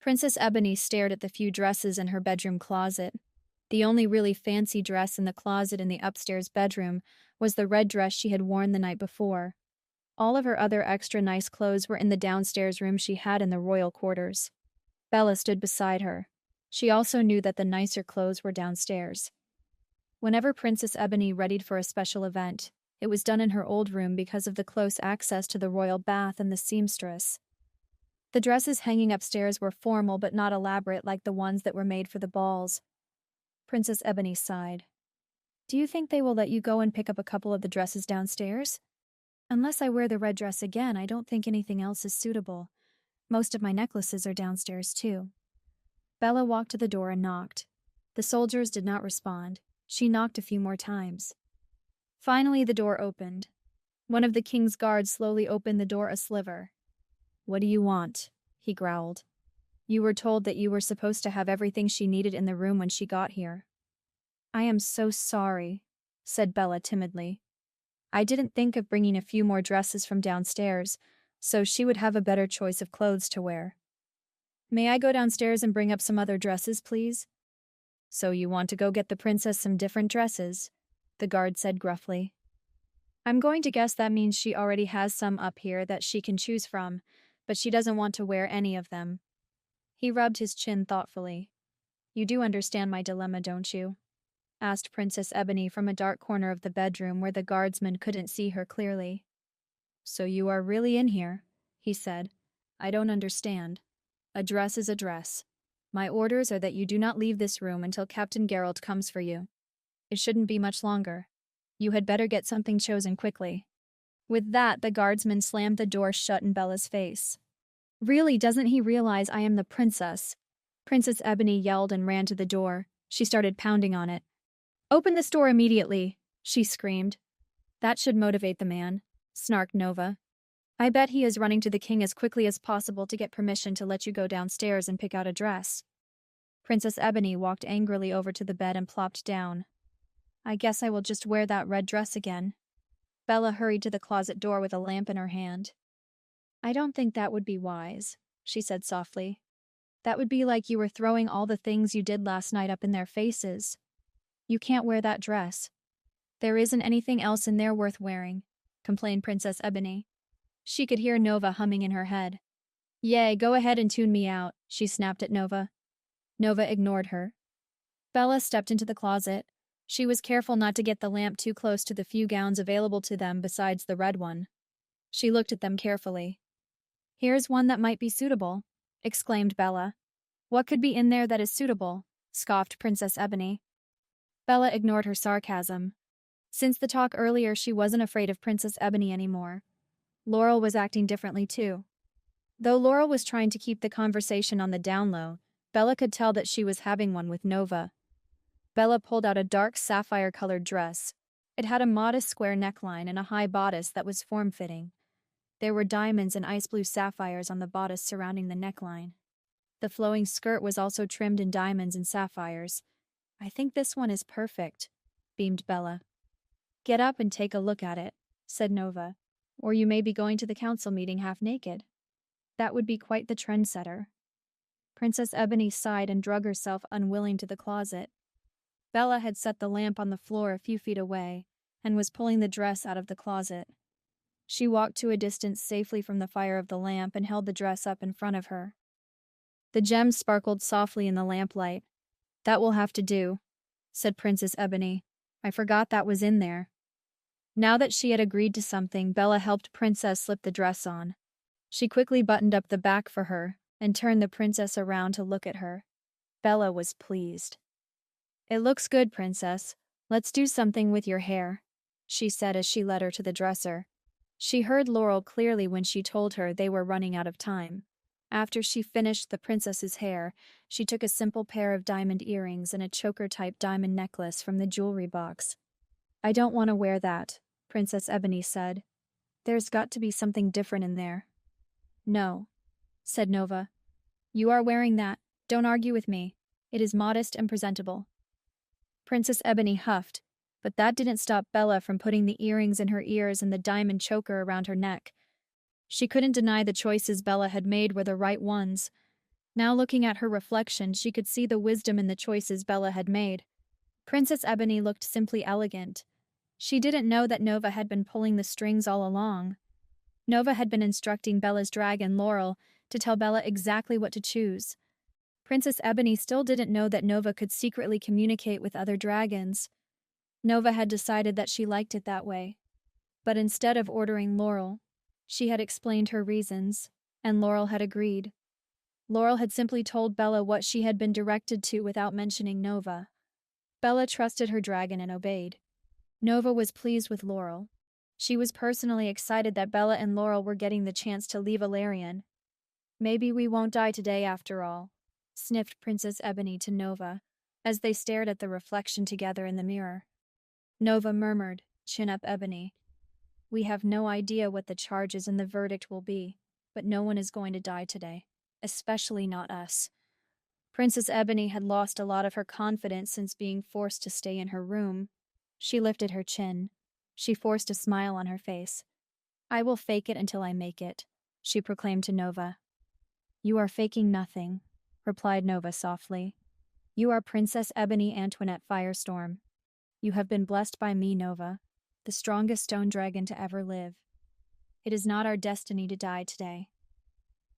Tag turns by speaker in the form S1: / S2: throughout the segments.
S1: Princess Ebony stared at the few dresses in her bedroom closet. The only really fancy dress in the closet in the upstairs bedroom was the red dress she had worn the night before. All of her other extra nice clothes were in the downstairs room she had in the royal quarters. Bella stood beside her. She also knew that the nicer clothes were downstairs. Whenever Princess Ebony readied for a special event, it was done in her old room because of the close access to the royal bath and the seamstress. The dresses hanging upstairs were formal but not elaborate like the ones that were made for the balls. Princess Ebony sighed. "Do you think they will let you go and pick up a couple of the dresses downstairs? Unless I wear the red dress again, I don't think anything else is suitable. Most of my necklaces are downstairs too." Bella walked to the door and knocked. The soldiers did not respond. She knocked a few more times. Finally, the door opened. One of the king's guards slowly opened the door a sliver. "What do you want?" he growled. "You were told that you were supposed to have everything she needed in the room when she got here." "I am so sorry," said Bella timidly. "I didn't think of bringing a few more dresses from downstairs, so she would have a better choice of clothes to wear." "May I go downstairs and bring up some other dresses, please?" "So you want to go get the princess some different dresses?" the guard said gruffly. "I'm going to guess that means she already has some up here that she can choose from, but she doesn't want to wear any of them." He rubbed his chin thoughtfully. "You do understand my dilemma, don't you?" asked Princess Ebony from a dark corner of the bedroom where the guardsman couldn't see her clearly. "So you are really in here?" he said. "I don't understand. A dress is a dress. My orders are that you do not leave this room until Captain Geralt comes for you. It shouldn't be much longer. You had better get something chosen quickly." With that, the guardsman slammed the door shut in Bella's face. "Really, doesn't he realize I am the princess?" Princess Ebony yelled and ran to the door. She started pounding on it. "Open this door immediately," she screamed. "That should motivate the man," snarked Nova. "I bet he is running to the king as quickly as possible to get permission to let you go downstairs and pick out a dress." Princess Ebony walked angrily over to the bed and plopped down. "I guess I will just wear that red dress again." Bella hurried to the closet door with a lamp in her hand. "I don't think that would be wise," she said softly. "That would be like you were throwing all the things you did last night up in their faces. You can't wear that dress." "There isn't anything else in there worth wearing," complained Princess Ebony. She could hear Nova humming in her head. "Yay, go ahead and tune me out," she snapped at Nova. Nova ignored her. Bella stepped into the closet. She was careful not to get the lamp too close to the few gowns available to them besides the red one. She looked at them carefully. "Here's one that might be suitable," exclaimed Bella. "What could be in there that is suitable?" scoffed Princess Ebony. Bella ignored her sarcasm. Since the talk earlier, she wasn't afraid of Princess Ebony anymore. Laurel was acting differently too. Though Laurel was trying to keep the conversation on the down low, Bella could tell that she was having one with Nova. Bella pulled out a dark sapphire-colored dress. It had a modest square neckline and a high bodice that was form-fitting. There were diamonds and ice blue sapphires on the bodice surrounding the neckline. The flowing skirt was also trimmed in diamonds and sapphires. "I think this one is perfect," beamed Bella. "Get up and take a look at it," said Nova. "Or you may be going to the council meeting half naked. That would be quite the trendsetter." Princess Ebony sighed and drug herself unwilling to the closet. Bella had set the lamp on the floor a few feet away and was pulling the dress out of the closet. She walked to a distance safely from the fire of the lamp and held the dress up in front of her. The gems sparkled softly in the lamplight. "That will have to do," said Princess Ebony. "I forgot that was in there." Now that she had agreed to something, Bella helped Princess slip the dress on. She quickly buttoned up the back for her and turned the princess around to look at her. Bella was pleased. "It looks good, Princess. Let's do something with your hair," she said as she led her to the dresser. She heard Laurel clearly when she told her they were running out of time. After she finished the princess's hair, she took a simple pair of diamond earrings and a choker-type diamond necklace from the jewelry box. "I don't want to wear that," Princess Ebony said. "There's got to be something different in there." "No," said Nova. "You are wearing that. Don't argue with me. It is modest and presentable." Princess Ebony huffed, but that didn't stop Bella from putting the earrings in her ears and the diamond choker around her neck. She couldn't deny the choices Bella had made were the right ones. Now looking at her reflection, she could see the wisdom in the choices Bella had made. Princess Ebony looked simply elegant. She didn't know that Nova had been pulling the strings all along. Nova had been instructing Bella's dragon, Laurel, to tell Bella exactly what to choose. Princess Ebony still didn't know that Nova could secretly communicate with other dragons. Nova had decided that she liked it that way. But instead of ordering Laurel, she had explained her reasons, and Laurel had agreed. Laurel had simply told Bella what she had been directed to without mentioning Nova. Bella trusted her dragon and obeyed. Nova was pleased with Laurel. She was personally excited that Bella and Laurel were getting the chance to leave Alarion. "Maybe we won't die today after all," sniffed Princess Ebony to Nova, as they stared at the reflection together in the mirror. Nova murmured, chin up Ebony. "We have no idea what the charges and the verdict will be, but no one is going to die today, especially not us." Princess Ebony had lost a lot of her confidence since being forced to stay in her room. She lifted her chin. She forced a smile on her face. "I will fake it until I make it," she proclaimed to Nova. "You are faking nothing," replied Nova softly. "You are Princess Ebony Antoinette Firestorm. You have been blessed by me, Nova, the strongest stone dragon to ever live. It is not our destiny to die today.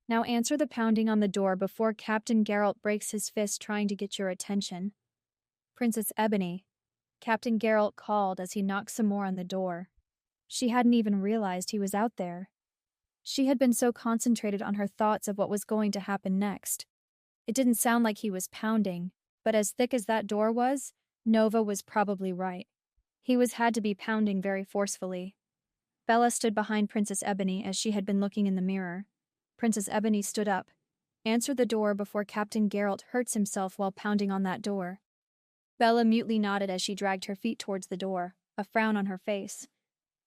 S1: Now answer the pounding on the door before Captain Geralt breaks his fist trying to get your attention." "Princess Ebony," Captain Geralt called as he knocked some more on the door. She hadn't even realized he was out there. She had been so concentrated on her thoughts of what was going to happen next. It didn't sound like he was pounding, but as thick as that door was, Nova was probably right. He had to be pounding very forcefully. Bella stood behind Princess Ebony as she had been looking in the mirror. Princess Ebony stood up. "Answer the door before Captain Geralt hurts himself while pounding on that door." Bella mutely nodded as she dragged her feet towards the door, a frown on her face.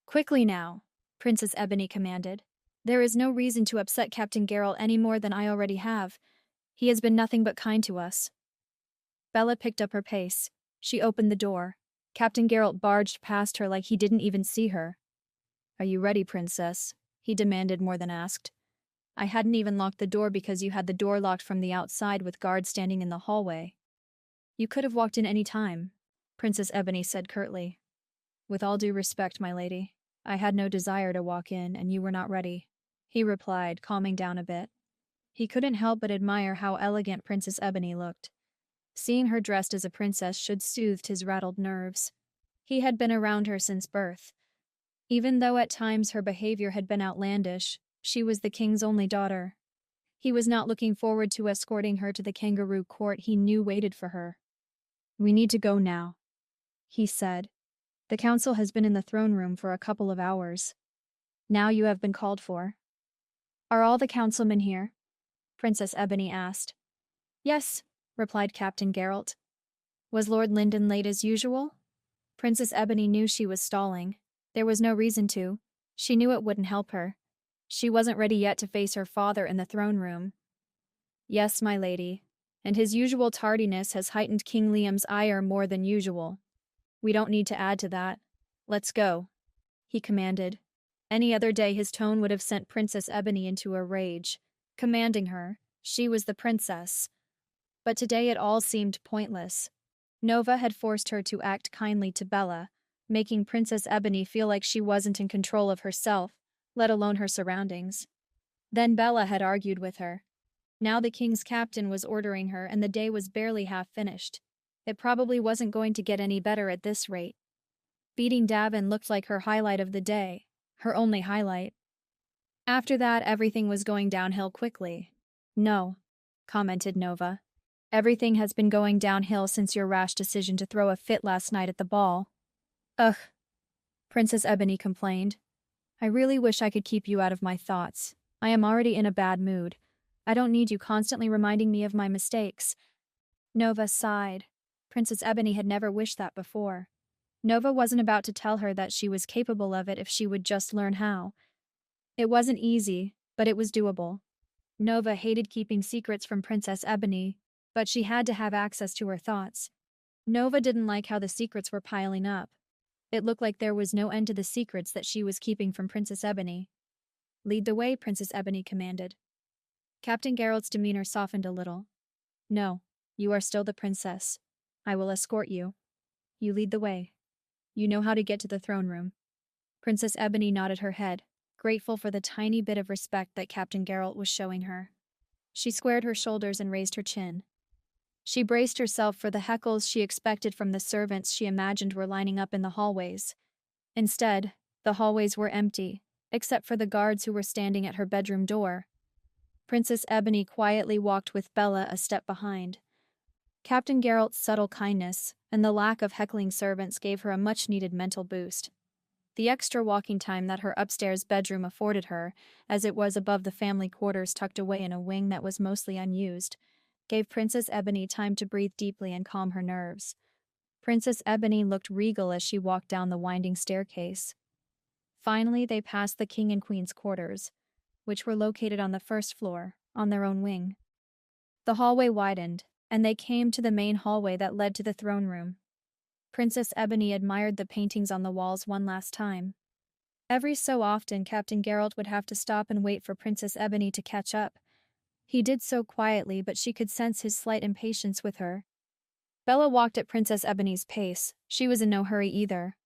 S1: "Quickly now," Princess Ebony commanded. "There is no reason to upset Captain Geralt any more than I already have. He has been nothing but kind to us." Bella picked up her pace. She opened the door. Captain Geralt barged past her like he didn't even see her. "Are you ready, Princess?" he demanded more than asked. "I hadn't even locked the door because you had the door locked from the outside with guards standing in the hallway." "You could have walked in any time," Princess Ebony said curtly. "With all due respect, my lady, I had no desire to walk in and you were not ready," he replied, calming down a bit. He couldn't help but admire how elegant Princess Ebony looked. Seeing her dressed as a princess should soothe his rattled nerves. He had been around her since birth. Even though at times her behavior had been outlandish, she was the king's only daughter. He was not looking forward to escorting her to the kangaroo court he knew waited for her. "We need to go now," he said. "The council has been in the throne room for a couple of hours. Now you have been called for." "Are all the councilmen here?" Princess Ebony asked. "Yes," replied Captain Geralt. "Was Lord Lyndon late as usual?" Princess Ebony knew she was stalling. There was no reason to. She knew it wouldn't help her. She wasn't ready yet to face her father in the throne room. "Yes, my lady, and his usual tardiness has heightened King Liam's ire more than usual. We don't need to add to that. Let's go," he commanded. Any other day his tone would have sent Princess Ebony into a rage. Commanding her, she was the princess. But today it all seemed pointless. Nova had forced her to act kindly to Bella, making Princess Ebony feel like she wasn't in control of herself, let alone her surroundings. Then Bella had argued with her. Now the king's captain was ordering her and the day was barely half finished. It probably wasn't going to get any better at this rate. Beating Davin looked like her highlight of the day, her only highlight. After that, everything was going downhill quickly. "No," commented Nova. "Everything has been going downhill since your rash decision to throw a fit last night at the ball." "Ugh," Princess Ebony complained. "I really wish I could keep you out of my thoughts. I am already in a bad mood. I don't need you constantly reminding me of my mistakes." Nova sighed. Princess Ebony had never wished that before. Nova wasn't about to tell her that she was capable of it if she would just learn how. It wasn't easy, but it was doable. Nova hated keeping secrets from Princess Ebony, but she had to have access to her thoughts. Nova didn't like how the secrets were piling up. It looked like there was no end to the secrets that she was keeping from Princess Ebony. "Lead the way," Princess Ebony commanded. Captain Geralt's demeanor softened a little. No, you are still the princess. I will escort you. You lead the way. You know how to get to the throne room. Princess Ebony nodded her head, grateful for the tiny bit of respect that Captain Geralt was showing her. She squared her shoulders and raised her chin. She braced herself for the heckles she expected from the servants she imagined were lining up in the hallways. Instead, the hallways were empty, except for the guards who were standing at her bedroom door. Princess Ebony quietly walked with Bella a step behind. Captain Geralt's subtle kindness and the lack of heckling servants gave her a much-needed mental boost. The extra walking time that her upstairs bedroom afforded her, as it was above the family quarters tucked away in a wing that was mostly unused, gave Princess Ebony time to breathe deeply and calm her nerves. Princess Ebony looked regal as she walked down the winding staircase. Finally, they passed the king and queen's quarters, which were located on the first floor, on their own wing. The hallway widened, and they came to the main hallway that led to the throne room. Princess Ebony admired the paintings on the walls one last time. Every so often, Captain Geralt would have to stop and wait for Princess Ebony to catch up. He did so quietly, but she could sense his slight impatience with her. Bella walked at Princess Ebony's pace. She was in no hurry either,